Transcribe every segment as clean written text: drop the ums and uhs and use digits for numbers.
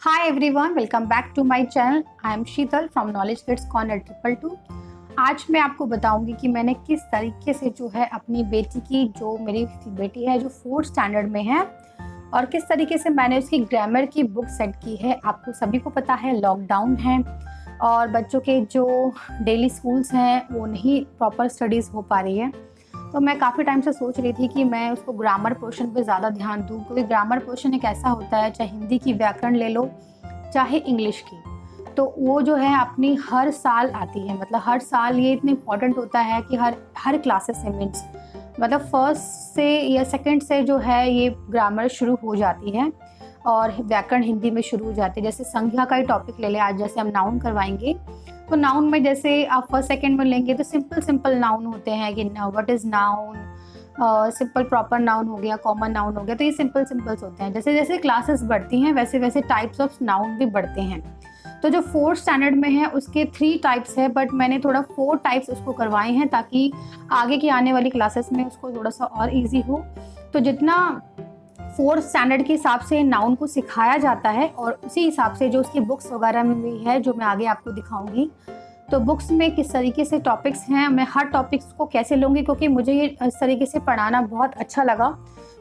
Hi everyone, welcome back to my channel. I am Sheetal from Knowledge Kids Corner 222। आज मैं आपको बताऊंगी कि मैंने किस तरीके से जो है अपनी बेटी की, जो मेरी बेटी है जो 4th स्टैंडर्ड में है, और किस तरीके से मैंने उसकी ग्रामर की बुक सेट की है। आपको सभी को पता है लॉकडाउन है और बच्चों के जो डेली स्कूल्स हैं वो नहीं प्रॉपर स्टडीज़ हो पा रही है। तो मैं काफ़ी टाइम से सोच रही थी कि मैं उसको ग्रामर पोर्शन पे ज़्यादा ध्यान दूँ, क्योंकि ग्रामर पोर्शन एक ऐसा होता है, चाहे हिंदी की व्याकरण ले लो चाहे इंग्लिश की, तो वो जो है अपनी हर साल आती है। मतलब हर साल ये इतना इम्पॉर्टेंट होता है कि हर क्लासेस से मीन्स मतलब फर्स्ट से या सेकंड से जो है ये ग्रामर शुरू हो जाती है और व्याकरण हिंदी में शुरू हो जाती है। जैसे संज्ञा का ही टॉपिक ले लें आज, जैसे हम नाउन करवाएंगे तो नाउन में जैसे आप फर्स्ट सेकंड में लेंगे तो सिंपल नाउन होते हैं कि what is noun, simple proper noun हो गया, कॉमन नाउन हो गया। तो ये सिंपल्स होते हैं। जैसे जैसे क्लासेस बढ़ती हैं वैसे वैसे टाइप्स ऑफ नाउन भी बढ़ते हैं। तो जो 4th स्टैंडर्ड में है उसके 3 टाइप्स है, बट मैंने थोड़ा 4 टाइप्स उसको करवाए हैं ताकि आगे की आने वाली क्लासेस में उसको थोड़ा सा और ईजी हो। तो जितना 4th स्टैंडर्ड के हिसाब से नाउन को सिखाया जाता है और उसी हिसाब से जो उसकी बुक्स वगैरह में भी है, जो मैं आगे आपको दिखाऊंगी। तो बुक्स में किस तरीके से टॉपिक्स हैं, मैं हर टॉपिक्स को कैसे लूँगी, क्योंकि मुझे ये इस तरीके से पढ़ाना बहुत अच्छा लगा,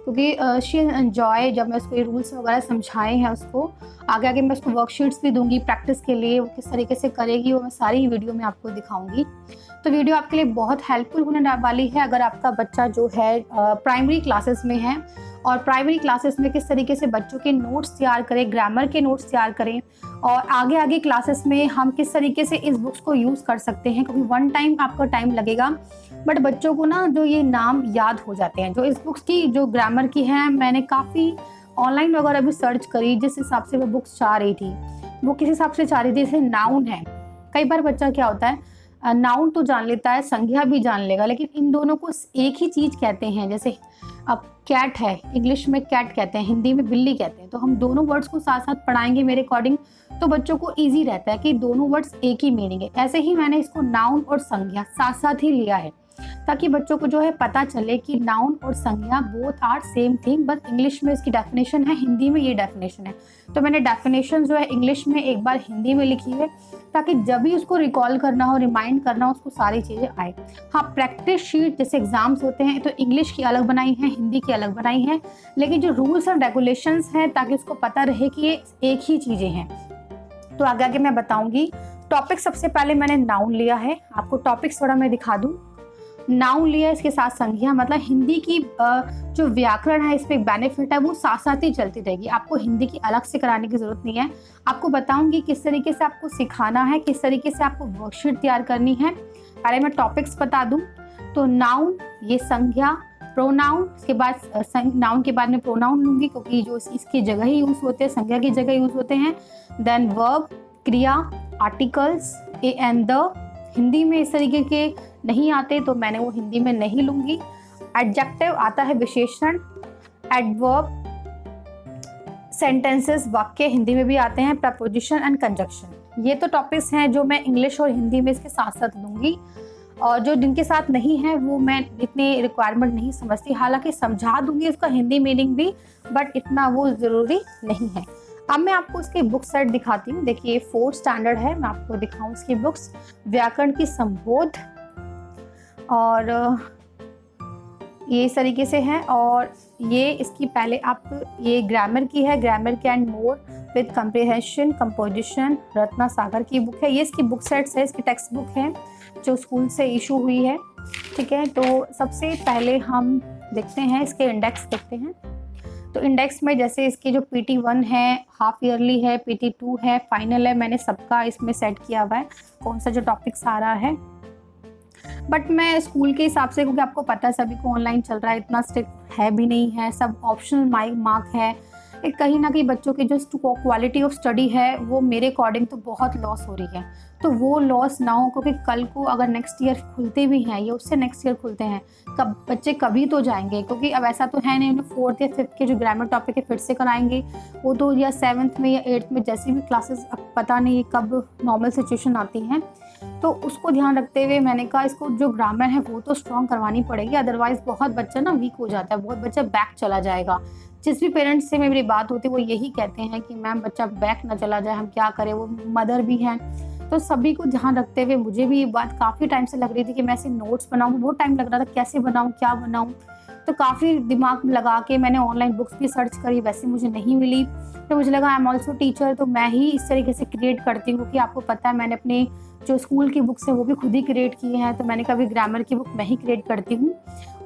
क्योंकि शी एन्जॉय जब मैं उसको ये रूल्स वगैरह समझाए हैं उसको। आगे आगे मैं उसको वर्कशीट्स भी दूंगी प्रैक्टिस के लिए, वो किस तरीके से करेगी वो मैं सारी वीडियो में आपको दिखाऊंगी। तो वीडियो आपके लिए बहुत हेल्पफुल होने वाली है अगर आपका बच्चा जो है प्राइमरी क्लासेस में है, और प्राइमरी क्लासेस में किस तरीके से बच्चों के नोट्स तैयार करें, ग्रामर के नोट्स तैयार करें, और आगे आगे क्लासेस में हम किस तरीके से इस बुक्स को यूज़ कर सकते हैं। क्योंकि वन टाइम आपका टाइम लगेगा, बट बच्चों को ना जो ये नाम याद हो जाते हैं। जो इस बुक्स की जो ग्रामर की है, मैंने काफ़ी ऑनलाइन वगैरह भी सर्च करी जिस हिसाब से वो बुक्स चाह रही थी। वो किस हिसाब से चाह रही थी, जैसे नाउन है, कई बार बच्चा क्या होता है नाउन तो जान लेता है, संज्ञा भी जान लेगा, लेकिन इन दोनों को एक ही चीज़ कहते हैं। जैसे अब कैट है, इंग्लिश में कैट कहते हैं, हिंदी में बिल्ली कहते हैं। तो हम दोनों वर्ड्स को साथ साथ पढ़ाएंगे मेरे अकॉर्डिंग, तो बच्चों को इजी रहता है कि दोनों वर्ड्स एक ही मीनिंग है। ऐसे ही मैंने इसको नाउन और संज्ञा साथ साथ ही लिया है, ताकि बच्चों को जो है पता चले कि नाउन और संज्ञा बोथ आर सेम थिंग, बस इंग्लिश में इसकी डेफिनेशन है, हिंदी में ये डेफिनेशन है। तो मैंने डेफिनेशन जो है इंग्लिश में एक बार हिंदी में लिखी है, ताकि जब भी उसको रिकॉल करना हो, रिमाइंड करना हो, उसको सारी चीज़ें आए। हाँ, प्रैक्टिस शीट जैसे एग्जाम्स होते हैं तो इंग्लिश की अलग बनाई है, हिंदी की अलग बनाई है, लेकिन जो रूल्स एंड रेगुलेशंस हैं ताकि उसको पता रहे कि ये एक ही चीज़ें हैं। तो आगे आगे मैं बताऊंगी। टॉपिक सबसे पहले मैंने नाउन लिया है, आपको टॉपिक्स थोड़ा मैं दिखा दूं। नाउन लिया, इसके साथ संज्ञा, मतलब हिंदी की जो व्याकरण है, इस पर एक बेनिफिट है, वो साथ साथ ही चलती रहेगी। आपको हिंदी की अलग से कराने की जरूरत नहीं है। आपको बताऊंगी किस तरीके से आपको सिखाना है, किस तरीके से आपको वर्कशीट तैयार करनी है। पहले मैं टॉपिक्स बता दूं। तो नाउन, ये संज्ञा, प्रोनाउन, इसके बाद नाउन के बाद में प्रोनाउन लूंगी, क्योंकि जो इसकी जगह ही यूज होते हैं, संज्ञा की जगह यूज होते हैं। देन वर्ब, क्रिया, articles, A and the, Hindi में इस तरीके के नहीं आते तो मैंने वो हिंदी में नहीं लूंगी। एडजेक्टिव आता है विशेषण, एडवर्ब, सेंटेंसेस वाक्य हिंदी में भी आते हैं, प्रपोजिशन एंड कंजक्शन। ये तो टॉपिक्स हैं जो मैं इंग्लिश और हिंदी में इसके साथ साथ लूंगी, और जो जिनके साथ नहीं है वो मैं इतनी रिक्वायरमेंट नहीं समझती। हालांकि समझा दूंगी उसका हिंदी मीनिंग भी, बट इतना वो ज़रूरी नहीं है। अब मैं आपको उसकी बुक सेट दिखाती हूँ। देखिए 4th स्टैंडर्ड है, मैं आपको दिखाऊँ उसकी बुक्स। व्याकरण की संबोध, और ये इस तरीके से है, और ये इसकी पहले आप, ये ग्रामर की है, ग्रामर के and more with comprehension composition, Ratna Sagar की बुक है। ये इसकी बुक सेट्स है, इसकी टेक्स्ट बुक है जो स्कूल से इशू हुई है। ठीक है, तो सबसे पहले हम देखते हैं इसके इंडेक्स देखते हैं। तो इंडेक्स में जैसे इसकी जो PT1 है, हाफ ईयरली है, PT2 है, फाइनल है, मैंने सबका इसमें सेट किया हुआ है कौन सा जो टॉपिक्स आ रहा है। बट मैं स्कूल के हिसाब से, क्योंकि आपको पता है सभी को ऑनलाइन चल रहा है, इतना स्ट्रिक्ट है भी नहीं है, सब ऑप्शनल मार्क है। एक कहीं ना कहीं बच्चों की जो क्वालिटी ऑफ स्टडी है वो मेरे अकॉर्डिंग तो बहुत लॉस हो रही है। तो वो लॉस ना हो, क्योंकि कल को अगर नेक्स्ट ईयर खुलते भी हैं या उससे नेक्स्ट ईयर खुलते हैं, बच्चे कभी तो जाएंगे, क्योंकि अब ऐसा तो है नहीं उन्हें 4th या 5th के जो ग्रामर टॉपिक है फिर से कराएंगे। वो तो या 7th में या 8th में जैसी भी क्लासेस, अब पता नहीं कब नॉर्मल सिचुएशन आती हैं। तो उसको ध्यान रखते हुए मैंने कहा इसको जो ग्रामर है वो तो स्ट्रॉन्ग करवानी पड़ेगी, अदरवाइज बहुत बच्चा ना वीक हो जाता है, बहुत बच्चा बैक चला जाएगा। जिस भी पेरेंट्स से मेरी बात होती है वो यही कहते हैं कि मैम बच्चा बैक ना चला जाए, हम क्या करें, वो मदर भी हैं। तो सभी को ध्यान रखते हुए मुझे भी ये बात काफ़ी टाइम से लग रही थी कि मैं ऐसे नोट्स बनाऊँ, बहुत टाइम लग रहा था कैसे बनाऊँ, क्या बनाऊँ। तो काफ़ी दिमाग में लगा के मैंने ऑनलाइन बुक्स भी सर्च करी, वैसे मुझे नहीं मिली। तो मुझे लगा आई एम ऑल्सो टीचर, तो मैं ही इस तरीके से क्रिएट करती हूँ, क्योंकि आपको पता है मैंने अपने जो स्कूल की बुक्स हैं वो भी खुद ही क्रिएट किए हैं। तो मैंने कभी ग्रामर की बुक मैं ही क्रिएट करती हूँ,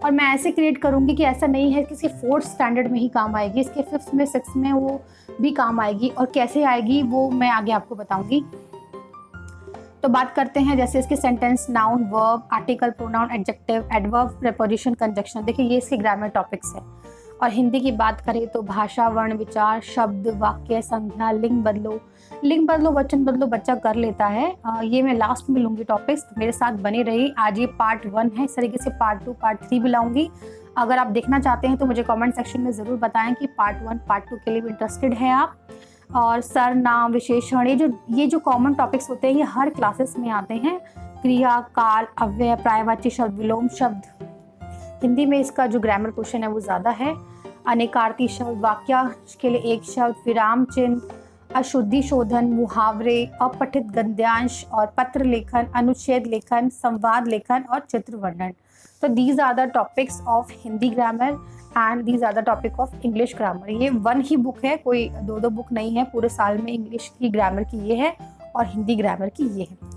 और मैं ऐसे क्रिएट करूँगी कि ऐसा नहीं है कि इसके 4th स्टैंडर्ड में ही काम आएगी, इसके 5th में 6th में वो भी काम आएगी। और कैसे आएगी वो मैं आगे आपको बताऊँगी। तो बात करते हैं जैसे इसके sentence, noun, verb, article, pronoun, adjective, adverb, preposition, conjunction. देखिए ये इसके ग्रामर टॉपिक्स है। और हिंदी की बात करें तो भाषा, वर्ण, विचार, शब्द, वाक्य, संज्ञा, लिंग बदलो, वचन बदलो बच्चा कर लेता है। ये मैं लास्ट में लूँगी टॉपिक्स, तो मेरे साथ बने रही। आज ये पार्ट 1 है, इस तरीके से पार्ट 2, पार्ट 3 भी लाऊंगी। अगर आप देखना चाहते हैं तो मुझे कमेंट सेक्शन में ज़रूर बताएं कि पार्ट 1, पार्ट 2 के लिए भी इंटरेस्टेड हैं आप। और सर्वनाम, विशेषण, ये जो कॉमन टॉपिक्स होते हैं ये हर क्लासेस में आते हैं। क्रिया, काल, अव्यय, पर्यायवाची शब्द, विलोम शब्द। हिंदी में इसका जो ग्रामर क्वेश्चन है वो ज़्यादा है। अनेकार्थी शब्द, वाक्यांश के लिए एक शब्द, विराम चिन्ह, अशुद्धि शोधन, मुहावरे, अपठित गद्यांश और पत्र लेखन, अनुच्छेद लेखन, संवाद लेखन और चित्र वर्णन। तो these are the topics of Hindi grammar and these are the topic of English grammar. ये 1 ही बुक है, कोई 2 बुक नहीं है। पूरे साल में इंग्लिश की ग्रामर की ये है और हिंदी ग्रामर की ये है।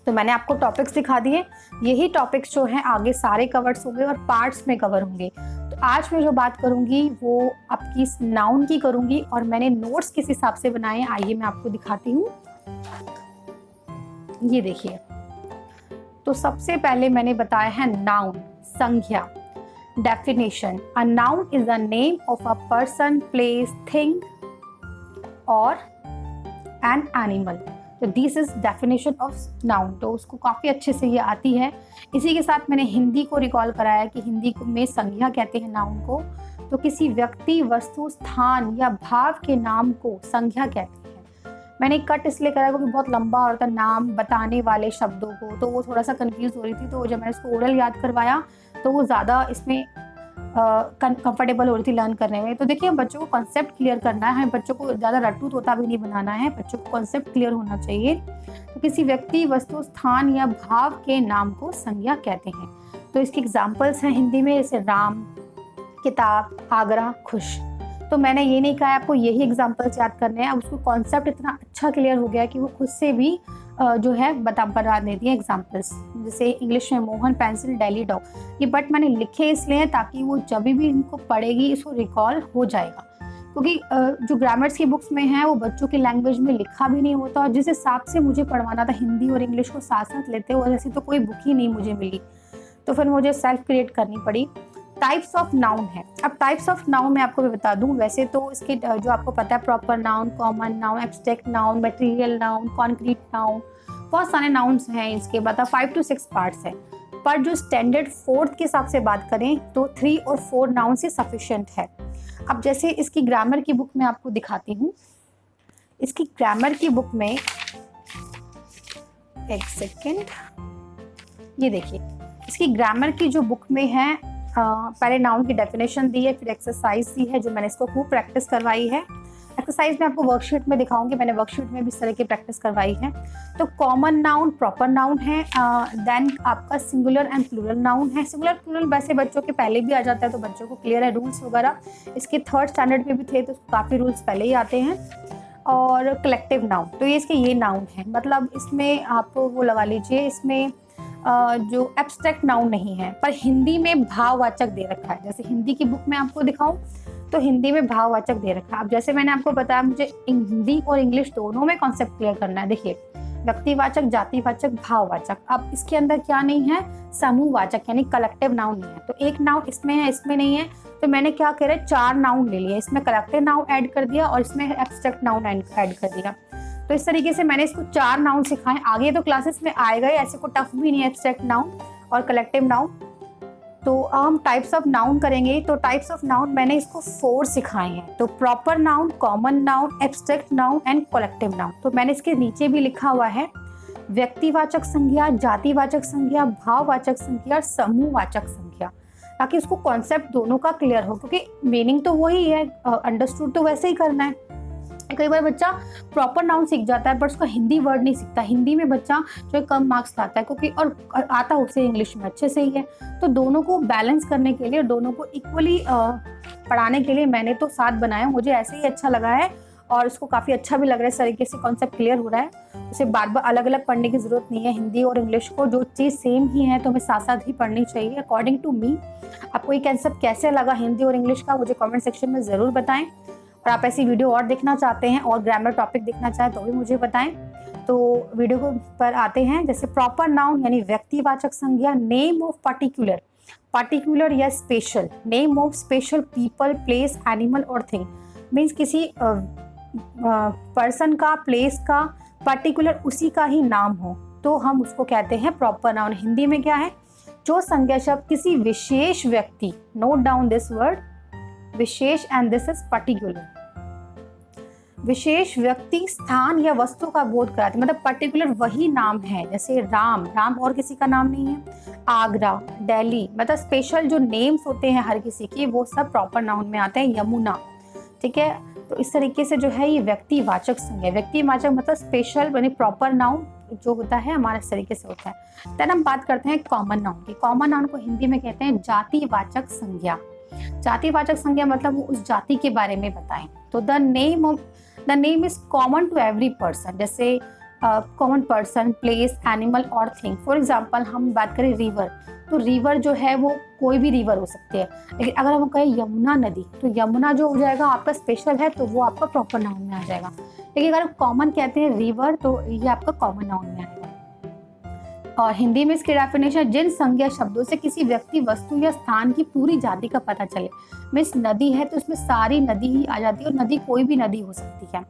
तो मैंने आपको टॉपिक्स दिखा दिए। यही टॉपिक्स जो हैं आगे सारे कवर्स होंगे और पार्ट्स में कवर होंगे। तो आज मैं जो बात करूंगी वो आपकी नाउन की करूंगी, और मैंने नोट्स किस हिसाब से बनाए हैं आइए मैं आपको दिखाती हूँ। ये देखिए, तो सबसे पहले मैंने बताया है नाउन, संज्ञा। Definition, a noun is a name of a person, place, thing और एन एनिमल। तो this is definition of noun. तो उसको काफ़ी अच्छे से ये आती है। इसी के साथ मैंने हिंदी को रिकॉल कराया कि हिंदी में संज्ञा कहते हैं नाउन को। तो किसी व्यक्ति, वस्तु, स्थान या भाव के नाम को संज्ञा कहते हैं। मैंने कट इसलिए करा क्योंकि बहुत लंबा होता नाम बताने वाले शब्दों को, तो वो थोड़ा सा कंफ्यूज हो रही थी। तो जब मैंने उसको ओरल याद करवाया तो वो ज़्यादा इसमें कंफर्टेबल हो रही थी लर्न करने में। तो देखिए बच्चों को कॉन्सेप्ट क्लियर करना है, बच्चों को ज़्यादा रट्टू तोता भी नहीं बनाना है, बच्चों को कॉन्सेप्ट क्लियर होना चाहिए। तो किसी व्यक्ति, वस्तु, स्थान या भाव के नाम को संज्ञा कहते हैं। तो इसके एग्जाम्पल्स हैं हिंदी में, जैसे राम, किताब, आगरा, खुश। तो मैंने ये नहीं कहा आपको यही एग्जाम्पल्स याद करने हैं। अब उसको कॉन्सेप्ट इतना अच्छा क्लियर हो गया कि वो खुद से भी जो है बता देती है एग्जाम्पल्स। जैसे इंग्लिश में मोहन पेंसिल, डेली डॉग। ये बट मैंने लिखे इसलिए ताकि वो जब भी इनको पढ़ेगी इसको रिकॉल हो जाएगा, क्योंकि जो ग्रामर्स की बुक्स में है वो बच्चों की लैंग्वेज में लिखा भी नहीं होता। और जिस हिसाब से मुझे पढ़वाना था हिंदी और इंग्लिश को साथ साथ लेते हुए, जैसी तो कोई बुक ही नहीं मुझे मिली, तो फिर मुझे सेल्फ क्रिएट करनी पड़ी। टाइप्स ऑफ नाउन है। अब टाइप्स ऑफ नाउन मैं आपको भी बता दूं। वैसे तो इसके जो आपको पता है, proper noun, common noun, abstract noun, material noun, concrete noun, बहुत सारे नाउन्स हैं। इसके मतलब 5 to 6 पार्ट्स हैं। पर जो स्टैंडर्ड 4th के हिसाब से बात करें तो 3 और 4 नाउन से सफिशिएंट है। अब जैसे इसकी ग्रामर की बुक में आपको दिखाती हूँ। इसकी ग्रामर की बुक में, एक सेकेंड, ये देखिए इसकी ग्रामर की जो बुक में है, पहले नाउन की डेफिनेशन दी है, फिर एक्सरसाइज दी है जो मैंने इसको खूब प्रैक्टिस करवाई है। एक्सरसाइज में आपको वर्कशीट में दिखाऊंगी, मैंने वर्कशीट में भी इस तरह की प्रैक्टिस करवाई है। तो कॉमन नाउन, प्रॉपर नाउन है। देन आपका सिंगुलर एंड प्लूरल नाउन है। सिंगुलर प्लूरल वैसे बच्चों के पहले भी आ जाता है, तो बच्चों को क्लियर है रूल्स वगैरह। इसके 3rd स्टैंडर्ड में भी थे तो काफ़ी रूल्स पहले ही आते हैं। और कलेक्टिव नाउन, तो ये इसके ये नाउन है, मतलब इसमें आप वो लगा लीजिए, इसमें जो एब्स्ट्रैक्ट नाउन नहीं है, पर हिंदी में भाववाचक दे रखा है। जैसे हिंदी की बुक में आपको दिखाऊं तो हिंदी में भाववाचक दे रखा है। अब जैसे मैंने आपको बताया, मुझे हिंदी और इंग्लिश दोनों में कॉन्सेप्ट क्लियर करना है। देखिए, व्यक्तिवाचक, जातिवाचक, भाववाचक। अब इसके अंदर क्या नहीं है, समूहवाचक यानी कलेक्टिव नाउन नहीं है। तो एक नाउन इसमें है, इसमें नहीं है, तो मैंने क्या करा, 4 नाउन ले लिए। इसमें कलेक्टिव नाउन ऐड कर दिया और इसमें एब्स्ट्रैक्ट नाउन ऐड कर दिया। तो इस तरीके से मैंने इसको 4 नाउन सिखाए। आगे तो क्लासेस में आएगा ही, ऐसे को टफ भी नहीं है एब्स्ट्रैक्ट नाउन और कलेक्टिव नाउन। तो हम टाइप्स ऑफ नाउन करेंगे। तो टाइप्स ऑफ नाउन मैंने इसको 4 सिखाए हैं। तो proper noun, common noun, abstract noun and collective noun. तो मैंने इसके नीचे भी लिखा हुआ है व्यक्तिवाचक संज्ञा, जातिवाचक संज्ञा, भाववाचक संज्ञा, समूहवाचक संज्ञा। ताकि उसको कॉन्सेप्ट दोनों का क्लियर हो, क्योंकि मीनिंग तो वही है, अंडरस्टूड तो वैसे ही करना है। कई बार बच्चा प्रॉपर नाउन सीख जाता है पर उसका हिंदी वर्ड नहीं सीखता, हिंदी में बच्चा जो है कम मार्क्स लाता है, क्योंकि और आता उसे इंग्लिश में अच्छे से ही है। तो दोनों को बैलेंस करने के लिए, दोनों को इक्वली पढ़ाने के लिए मैंने तो साथ बनाया, मुझे ऐसे ही अच्छा लगा है और उसको काफ़ी अच्छा भी लग रहा है, इस तरीके से कॉन्सेप्ट क्लियर हो रहा है। उसे बार बार अलग अलग पढ़ने की ज़रूरत नहीं है, हिंदी और इंग्लिश को जो चीज़ सेम ही है तो हमें साथ साथ ही पढ़नी चाहिए अकॉर्डिंग टू मी। आपको ये कॉन्सेप्ट कैसे लगा हिंदी और इंग्लिश का, मुझे कमेंट सेक्शन में ज़रूर बताएं। और आप ऐसी वीडियो और देखना चाहते हैं और ग्रामर टॉपिक देखना चाहें तो भी मुझे बताएं। तो वीडियो को पर आते हैं। जैसे प्रॉपर नाउन यानी व्यक्तिवाचक संज्ञा, नेम ऑफ पर्टिकुलर, पर्टिकुलर या special, name of special people, place, animal और थिंग। मीन्स किसी पर्सन का, प्लेस का, पर्टिकुलर उसी का ही नाम हो तो हम उसको कहते हैं प्रॉपर नाउन। हिंदी में क्या है, जो संज्ञा शब्द किसी विशेष व्यक्ति, नोट डाउन दिस वर्ड, विशेष एंड दिस इज पर्टिकुलर, विशेष व्यक्ति, स्थान या वस्तु का बोध कराते, मतलब पर्टिकुलर वही नाम है। जैसे राम, राम और किसी का नाम नहीं है। आगरा, दिल्ली, मतलब स्पेशल जो नेम्स होते हैं हर किसी के, वो सब प्रॉपर नाउन में आते हैं। यमुना, ठीक है। तो इस तरीके से जो है ये व्यक्तिवाचक संज्ञा, व्यक्तिवाचक मतलब स्पेशल यानी प्रॉपर नाउन जो होता है हमारा इस तरीके से होता है। देन हम बात करते हैं कॉमन नाउन की। कॉमन नाउन को हिंदी में कहते हैं जातिवाचक संज्ञा। जातिवाचक संज्ञा मतलब वो उस जाति के बारे में बताएं। तो the name is common to every person, जैसे कॉमन पर्सन, प्लेस, एनिमल और थिंग। फॉर एग्जाम्पल हम बात करें रिवर, तो रिवर जो है वो कोई भी रिवर हो सकती है, लेकिन अगर हम कहें यमुना नदी तो यमुना जो हो जाएगा आपका स्पेशल है तो वो आपका प्रॉपर नाउन में आ जाएगा। लेकिन अगर कॉमन कहते हैं रिवर तो ये आपका कॉमन नाउन में आएगा। और हिंदी में इसकी डेफिनेशन, जिन संज्ञा शब्दों से किसी व्यक्ति, वस्तु या स्थान की पूरी जाति का पता चले। मीन्स नदी है तो इसमें सारी नदी ही आ जाती है, और नदी कोई भी नदी हो सकती है।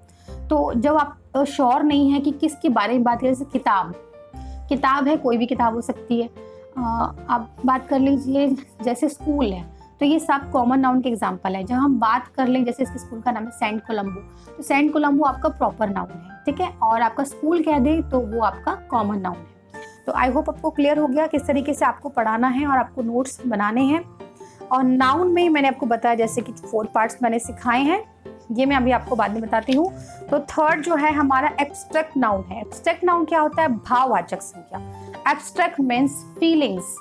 तो जब आप श्योर नहीं है कि किसके बारे में बात करें, जैसे किताब है, कोई भी किताब हो सकती है। आप बात कर लीजिए जैसे स्कूल है, तो ये सब कॉमन नाउन के एग्जाम्पल है। जब हम बात कर लें, जैसे इसके स्कूल का नाम है सेंट कोलम्बो, तो सेंट कोलम्बो आपका प्रॉपर नाउन है, ठीक है। और आपका स्कूल कह दे तो वो आपका कॉमन नाउन है। तो आई होप आपको क्लियर हो गया किस तरीके से आपको पढ़ाना है और आपको नोट्स बनाने हैं। और नाउन में मैंने आपको बताया जैसे कि 4 पार्ट्स मैंने सिखाए हैं, ये मैं अभी आपको बाद में बताती हूँ। तो थर्ड जो है हमारा एब्स्ट्रैक्ट नाउन है। एब्स्ट्रैक्ट नाउन क्या होता है, भाववाचक संज्ञा। Abstract means feelings,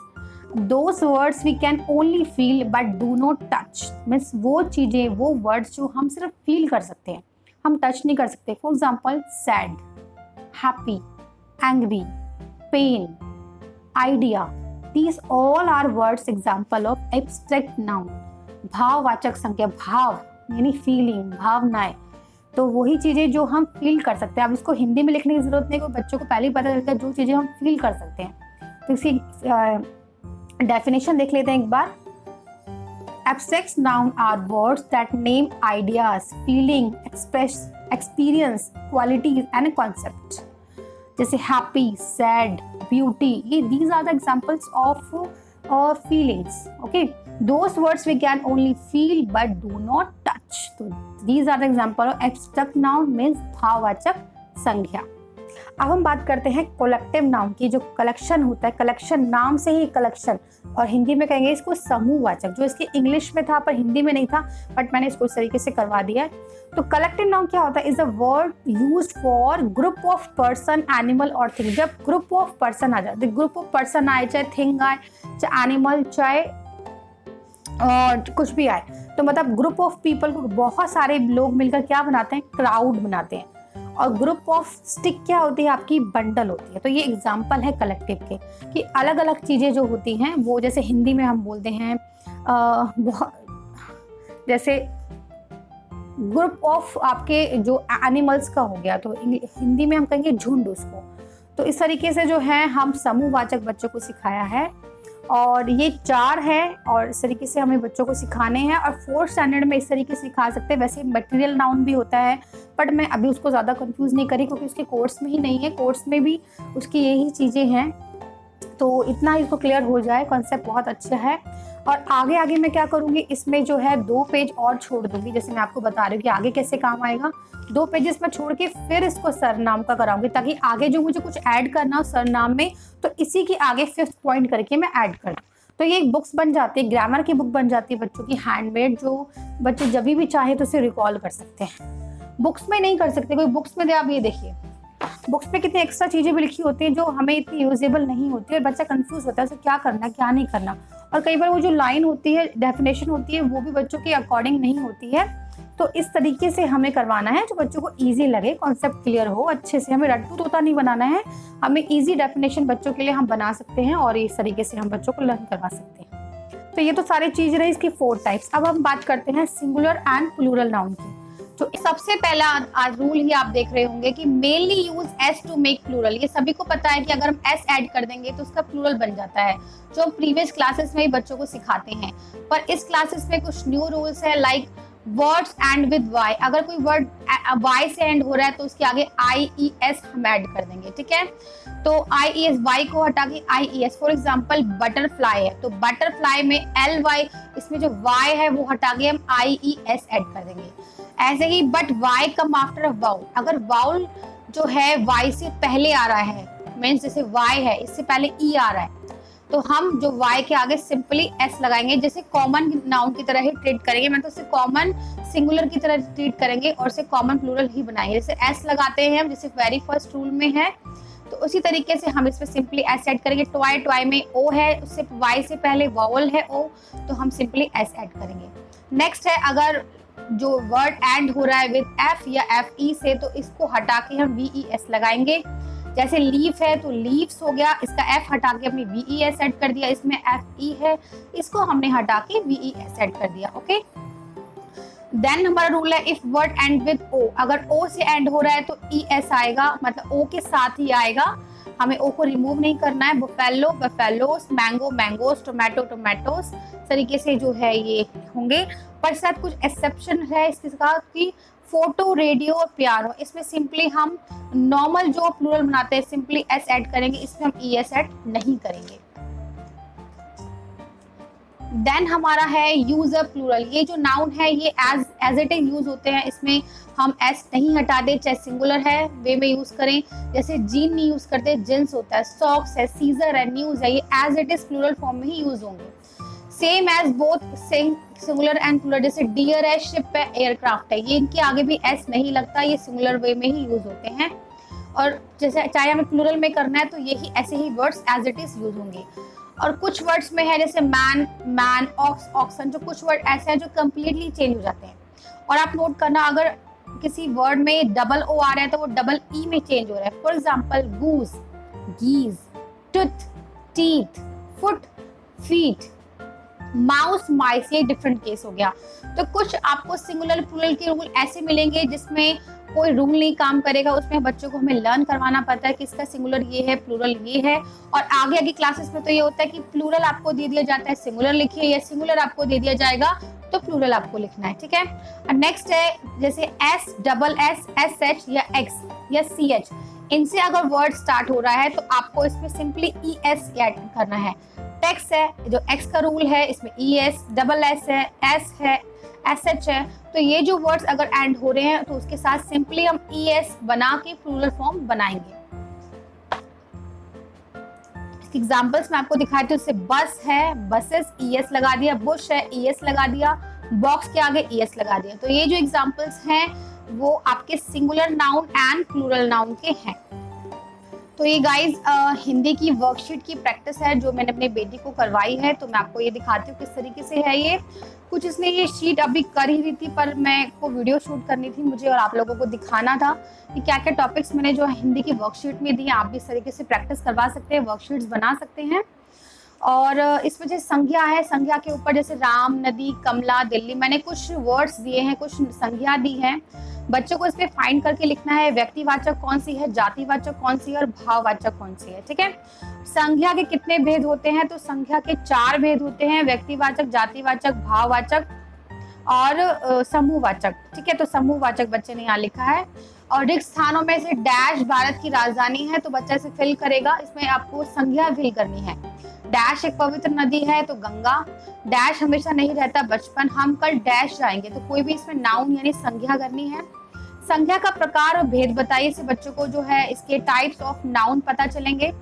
those words we can only feel but do not touch. Means वो चीज़ें, वो वर्ड्स जो हम सिर्फ फील कर सकते हैं, हम टच नहीं कर सकते। For example sad, happy, angry, pain, idea, these all are words example of abstract noun। भाववाचक संज्ञा, भाव यानी फीलिंग, भावनाएं, तो वही चीजें जो हम फील कर सकते हैं। अब इसको हिंदी में लिखने की जरूरत नहीं, कोई बच्चों को पहले ही पता चलता है जो चीजें हम फील कर सकते हैं। तो इसकी डेफिनेशन देख लेते हैं एक बार। Abstract noun are words that name ideas, feeling, express, experience, qualities and concept। जैसे हैप्पी, सैड, ब्यूटी, ये these are the examples of feelings. Okay, those words we can only feel but do not touch. तो these are the example of abstract noun means भाववाचक संज्ञा। अब हम बात करते हैं कलेक्टिव नाउन की। जो कलेक्शन होता है, कलेक्शन नाम से ही कलेक्शन, और हिंदी में कहेंगे इसको समूहवाचक, जो इसके इंग्लिश में था पर हिंदी में नहीं था, बट मैंने इसको इस तरीके से करवा दिया है। तो कलेक्टिव नाउन क्या होता है, is a word used for group of person, animal और थिंग। जब ग्रुप ऑफ पर्सन आ जाए, ग्रुप ऑफ पर्सन आए, चाहे थिंग आए, चाहे एनिमल, चाहे कुछ भी आए, तो मतलब ग्रुप ऑफ पीपल को बहुत सारे लोग मिलकर क्या बनाते हैं, क्राउड बनाते हैं। और ग्रुप ऑफ स्टिक क्या होती है, आपकी बंडल होती है। तो ये एग्जाम्पल है कलेक्टिव के, कि अलग अलग चीज़ें जो होती हैं वो, जैसे हिंदी में हम बोलते हैं जैसे ग्रुप ऑफ आपके जो एनिमल्स का हो गया, तो हिंदी में हम कहेंगे झुंड उसको। तो इस तरीके से जो है हम समूहवाचक बच्चों को सिखाया है, और ये 4 है और इस तरीके से हमें बच्चों को सिखाने हैं। और 4th स्टैंडर्ड में इस तरीके से सिखा सकते हैं। वैसे मटेरियल नाउन भी होता है, बट मैं अभी उसको ज़्यादा कंफ्यूज नहीं करी क्योंकि उसके कोर्स में ही नहीं है, कोर्स में भी उसकी यही चीज़ें हैं। तो इतना इसको क्लियर हो जाए, कॉन्सेप्ट बहुत अच्छा है। और आगे मैं क्या करूँगी, इसमें जो है 2 पेज और छोड़ दूँगी, जैसे मैं आपको बता रही हूँ कि आगे कैसे काम आएगा। 2 पेजेस में छोड़ के फिर इसको सरनाम का कराऊंगी, ताकि आगे जो मुझे कुछ ऐड करना हो सरनाम में, तो इसी के आगे 5th पॉइंट करके मैं ऐड कर दूँ। तो ये एक बुक्स बन जाती है, ग्रामर की बुक बन जाती है बच्चों की हैंडमेड, जो बच्चे जब भी चाहे तो उसे रिकॉल कर सकते हैं। बुक्स में नहीं कर सकते, कोई बुक्स में दे, आप ये देखिए बुक्स में कितनी एक्स्ट्रा चीजें भी लिखी होती है जो हमें इतनी यूजेबल नहीं होती है, और बच्चा कंफ्यूज होता है उसे क्या करना क्या नहीं करना। और कई बार वो जो लाइन होती है, डेफिनेशन होती है, वो भी बच्चों के अकॉर्डिंग नहीं होती है। तो इस तरीके से हमें करवाना है जो बच्चों को ईजी लगे, कॉन्सेप्ट क्लियर हो अच्छे से। हमें रट्टू तोता नहीं बनाना है, हमें ईजी डेफिनेशन बच्चों के लिए हम बना सकते हैं और इस तरीके से हम बच्चों को लर्न करवा सकते हैं। तो ये तो सारी चीज रही इसकी 4 टाइप्स। अब हम बात करते हैं सिंगुलर एंड प्लूरल नाउन की। तो सबसे पहला आज रूल ही आप देख रहे होंगे कि mainly use s to make plural. ये सभी को पता है कि अगर हम एस ऐड कर देंगे तो उसका प्लूरल बन जाता है, जो हम प्रीवियस क्लासेस में ही बच्चों को सिखाते हैं। पर इस क्लासेस में कुछ न्यू रूल्स है, like words end with y. अगर कोई वर्ड वाई से एंड हो रहा है तो उसके आगे आई ई एस हम ऐड कर देंगे, ठीक है। तो आई ई एस, वाई को हटा के I E S. For example butterfly है तो बटरफ्लाई में एल वाई, इसमें जो वाई है वो हटा के हम आई ई एस ऐड कर देंगे। ऐसे ही but Y come after a vowel, अगर वाउल जो है वाई से पहले आ रहा है, मीन्स जैसे वाई है इससे पहले ई आ रहा है, तो हम जो वाई के आगे सिंपली एस लगाएंगे, जैसे कॉमन नाउन की तरह ही ट्रीट करेंगे। मैं तो उसे कॉमन सिंगुलर की तरह ट्रीट करेंगे और उसे कॉमन प्लूरल ही बनाएंगे। जैसे एस लगाते हैं हम, जैसे वेरी फर्स्ट रूल में है, तो उसी तरीके से हम इसमें सिंपली एस ऐड करेंगे। टॉय, टॉय में ओ है, उससे वाई से पहले वावल है ओ, तो हम सिंपली एस ऐड करेंगे। नेक्स्ट है, अगर जो वर्ड एंड हो रहा है विद एफ या एफ ई से, तो इसको हटा के हम वी ई एस लगाएंगे। जैसे लीफ है तो लीव्स हो गया, इसका एफ हटा के हमने वी ई एस ऐड कर दिया। इसमें एफ ई है, इसको हमने हटा के वी ई एस ऐड कर दिया। ओके, देन हमारा रूल है if word and with O, अगर ओ से एंड हो रहा है तो ई एस आएगा, मतलब ओ के साथ ही आएगा, हमें ओ को रिमूव नहीं करना है। Buffalo buffaloes, mango mangoes, tomato Tomatoes तरीके से जो है ये होंगे। पर साथ कुछ एक्सेप्शन है इसके साथ कि फोटो, रेडियो और पियानो, इसमें सिंपली हम नॉर्मल जो प्लूरल बनाते हैं सिंपली एस ऐड करेंगे, इसमें हम ई एस ऐड नहीं करेंगे। देन हमारा है यूज अ प्लूरल। ये जो नाउन है ये एज इट इज यूज होते हैं, इसमें हम एस नहीं हटाते, चाहे सिंगुलर है वे में यूज करें। जैसे जीन नहीं यूज करते, जिन्स होता है, सॉक्स है, सीजर है, न्यूज है, ये as it is plural form में ही यूज होंगे। Same as both singular and plural, जैसे डियर है, शिप है, एयरक्राफ्ट है, ये इनके आगे भी एस नहीं लगता, ये सिंगुलर वे में ही यूज होते हैं। और जैसे चाहे हमें प्लूरल में करना है तो यही ऐसे ही words as it is use होंगे। और कुछ वर्ड्स में है जैसे मैन, मैन, ऑक्स, ऑक्सन, जो कुछ वर्ड ऐसे हैं जो कम्प्लीटली चेंज हो जाते हैं। और आप नोट करना, अगर किसी वर्ड में डबल ओ आ रहा है तो वो डबल ई में चेंज हो रहा है। For example goose, geese, tooth, teeth, foot, feet, mouse, mice, ये डिफरेंट केस हो गया। तो कुछ आपको सिंगुलर प्लूरल के रूल ऐसे मिलेंगे जिसमें कोई रूल नहीं काम करेगा, उसमें बच्चों को हमें लर्न करवाना पड़ता है कि इसका सिंगुलर ये है, प्लूरल ये है। और आगे आगे क्लासेस में तो ये होता है कि प्लूरल आपको दे दिया जाता है सिंगुलर लिखिए, या सिंगुलर आपको दे दिया जाएगा तो प्लूरल आपको लिखना है, ठीक है। और नेक्स्ट है जैसे S, double S, S H या एक्स या सी एच, इनसे अगर वर्ड स्टार्ट हो रहा है तो आपको इसमें सिंपली ई एस ऐड करना है। टेक्स है, जो एक्स का रूल है, इसमें ई एस, डबल एस है, एस है, एस एच है। तो ये जो वर्ड्स अगर एंड हो रहे हैं तो उसके साथ सिंपली हम ई एस बना के प्लूरल फॉर्म बनाएंगे। एग्जाम्पल्स मैं आपको दिखाती हूँ। जैसे बस है, बसेस, ई एस लगा दिया, बुश है, ई एस लगा दिया, बॉक्स के आगे ई एस लगा दिया। तो ये जो एग्जाम्पल्स हैं वो आपके singular noun and plural noun के हैं। तो ये गाइज हिंदी की वर्कशीट की प्रैक्टिस है जो मैंने अपने बेटी को करवाई है। तो मैं आपको ये दिखाती हूँ किस तरीके से है ये। कुछ इसने ये शीट अभी कर ही रही थी, पर मैं को वीडियो शूट करनी थी मुझे और आप लोगों को दिखाना था कि क्या क्या टॉपिक्स मैंने जो हिंदी की वर्कशीट में दी। आप भी इस तरीके से प्रैक्टिस करवा सकते हैं, वर्कशीट्स बना सकते हैं। और इसमें जैसे संज्ञा है, संज्ञा के ऊपर जैसे राम, नदी, कमला, दिल्ली, मैंने कुछ वर्ड्स दिए हैं, कुछ संज्ञा दी है। बच्चों को इसमें फाइंड करके लिखना है व्यक्तिवाचक कौन सी है, जातिवाचक कौन सी है और भाववाचक कौन सी है, ठीक है। संज्ञा के कितने भेद होते हैं, तो संज्ञा के 4 भेद होते हैं, व्यक्तिवाचक, जातिवाचक, भाववाचक और समूहवाचक, ठीक है। तो समूहवाचक बच्चे ने यहाँ लिखा है। और रिक्त स्थानों में से डैश भारत की राजधानी है, तो बच्चा इसे फिल करेगा, इसमें आपको संज्ञा फिल करनी है। डैश एक पवित्र नदी है तो गंगा, डैश हमेशा नहीं रहता बचपन, हम कल डैश जाएंगे, तो कोई भी इसमें नाउन यानी संज्ञा करनी है। संज्ञा का प्रकार और भेद बताइए, से बच्चों को जो है इसके टाइप्स ऑफ नाउन पता चलेंगे।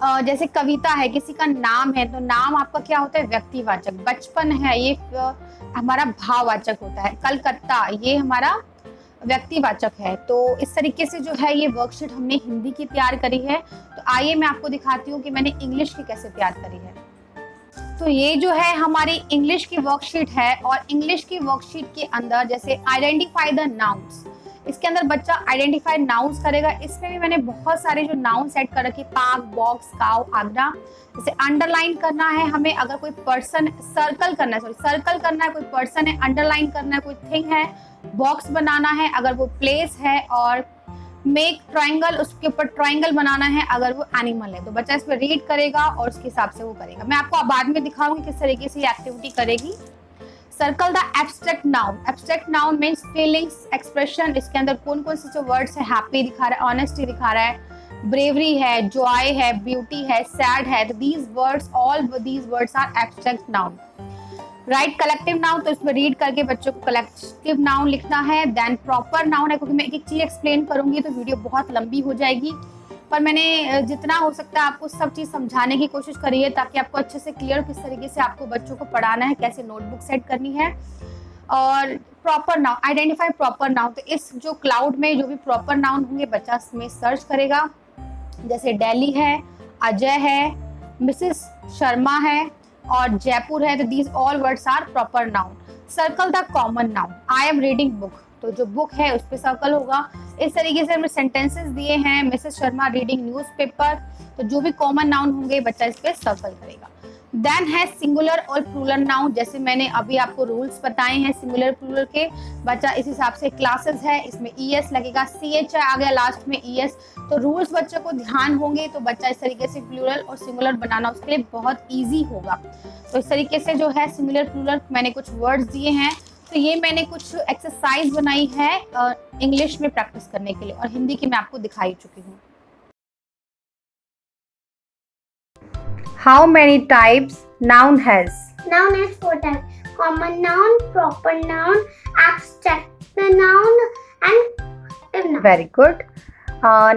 जैसे कविता है, किसी का नाम है, तो नाम आपका क्या होता है? व्यक्तिवाचक। बचपन है, ये हमारा भाववाचक होता है। कलकत्ता, ये हमारा व्यक्तिवाचक है। तो इस तरीके से जो है ये वर्कशीट हमने हिंदी की तैयार करी है। तो आइए मैं आपको दिखाती हूँ कि मैंने इंग्लिश की कैसे तैयार करी है। तो ये जो है हमारी इंग्लिश की वर्कशीट है, और इंग्लिश की वर्कशीट के अंदर जैसे आइडेंटिफाई द नाउन्स, इसके अंदर बच्चा आइडेंटिफाई नाउन्स करेगा। इसमें भी मैंने बहुत सारे जो नाउन सेट कर रखे, पार्क, बॉक्स, काउ, आगरा। जैसे अंडरलाइन करना है हमें, अगर कोई पर्सन, सर्कल करना है, सर्कल करना है, कोई पर्सन है, अंडरलाइन करना है, कोई थिंग है, बॉक्स बनाना है अगर वो प्लेस है, और मेक ट्राइंगल, उसके ऊपर ट्राइंगल बनाना है अगर वो एनिमल है। तो बच्चा इस पर रीड करेगा और उसके हिसाब से वो करेगा। मैं आपको बाद में दिखाऊंगी किस तरीके से ये एक्टिविटी करेगी। Circle the abstract noun. Abstract noun means feelings, expression. इसके अंदर कौन कौन से जो वर्ड्स है, हैप्पी दिखा रहा है, ऑनेस्टी दिखा रहा है, ब्रेवरी है, जॉय है, ब्यूटी है, सैड है। तो these words, all these words are abstract noun. Right collective noun, तो इसमें रीड करके बच्चों को कलेक्टिव नाउन लिखना है। देन प्रॉपर नाउन है, क्योंकि मैं एक एक चीज एक्सप्लेन करूंगी तो वीडियो बहुत लंबी हो जाएगी, पर मैंने जितना हो सकता है आपको सब चीज समझाने की कोशिश करी है, ताकि आपको अच्छे से क्लियर किस तरीके से आपको बच्चों को पढ़ाना है, कैसे नोटबुक सेट करनी है। और proper noun, identify proper noun. तो इस जो क्लाउड में जो भी प्रॉपर नाउन होंगे बच्चा इसमें सर्च करेगा। जैसे दिल्ली है, अजय है, मिसेस शर्मा है और जयपुर है। तो these all words are proper noun. Circle the common noun. I am reading book, तो जो बुक है उस पर सर्कल होगा। इस तरीके से हमने सेंटेंसेस दिए हैं। मिसेस शर्मा रीडिंग न्यूज़पेपर, तो जो भी कॉमन नाउन होंगे बच्चा इस पे सर्कल करेगा। देन है सिंगुलर और प्लूरल नाउन। जैसे मैंने अभी आपको रूल्स बताए हैं सिंगुलर प्लूरल के, बच्चा इस हिसाब से क्लासेस है, इसमें ईएस लगेगा, CH आ गया लास्ट में ES। तो रूल्स बच्चों को ध्यान होंगे तो बच्चा इस तरीके से प्लूरल और सिंगुलर बनाना उसके लिए बहुत ईजी होगा। तो इस तरीके से जो है सिंगुलर प्लूरल मैंने कुछ वर्ड्स दिए हैं। तो ये मैंने कुछ एक्सरसाइज बनाई है इंग्लिश में प्रैक्टिस करने के लिए, और हिंदी की मैं आपको दिखाई चुकी हूँ। How many types noun has? Noun has 4 types: common noun, proper noun, abstract noun, and collective noun. Very good.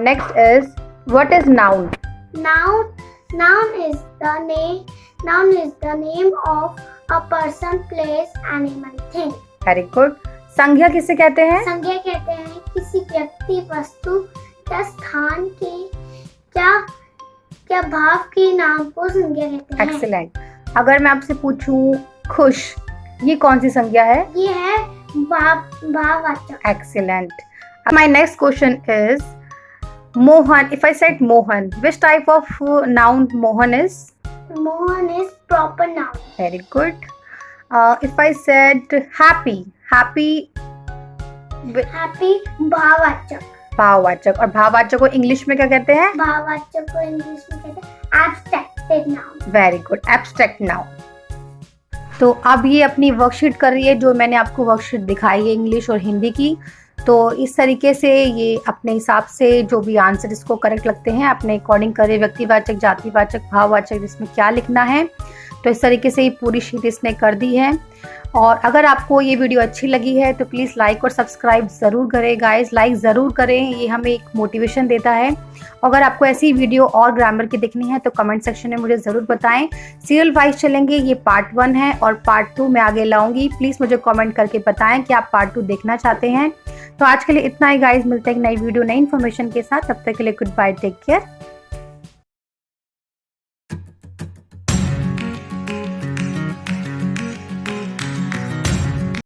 Next is, what is noun? Noun is the name. Noun is the name of a person, place, animal, thing. Very good. संज्ञा किसे कहते हैं? संज्ञा कहते हैं किसी व्यक्ति, वस्तु या स्थान के क्या भाव के नाम को संज्ञा कहते हैं। Excellent. अगर मैं आपसे पूछूं खुश, ये कौन सी संज्ञा है? ये है भाववाचक। Excellent. My next question is Mohan. If I said Mohan, which type of noun Mohan is? Mohan is proper noun. Very good. If I said happy भाववाचक। भाववाचक। और भाववाचक को इंग्लिश में क्या कहते हैं? भाववाचक को इंग्लिश में कहते हैं abstract noun. Very good, abstract noun. तो अब ये अपनी वर्कशीट कर रही है, जो मैंने आपको वर्कशीट दिखाई है इंग्लिश और हिंदी की। तो इस तरीके से ये अपने हिसाब से जो भी आंसर इसको करेक्ट लगते हैं अपने अकॉर्डिंग करे, व्यक्तिवाचक, जातिवाचक, भाववाचक, जिसमें क्या लिखना है। तो इस तरीके से ये पूरी शीट इसने कर दी है। और अगर आपको ये वीडियो अच्छी लगी है तो प्लीज़ लाइक और सब्सक्राइब ज़रूर करें गाइस, लाइक ज़रूर करें, ये हमें एक मोटिवेशन देता है। अगर आपको ऐसी वीडियो और ग्रामर की देखनी है तो कमेंट सेक्शन में मुझे ज़रूर बताएं। सीरियल वाइज चलेंगे, ये पार्ट 1 है और पार्ट 2 मैं आगे लाऊंगी। प्लीज़ मुझे कमेंट करके बताएं कि आप पार्ट 2 देखना चाहते हैं। तो आज के लिए इतना ही गाइस, मिलते हैं एक नई वीडियो, नई इन्फॉर्मेशन के साथ। तब तक के लिए गुड बाय, टेक केयर।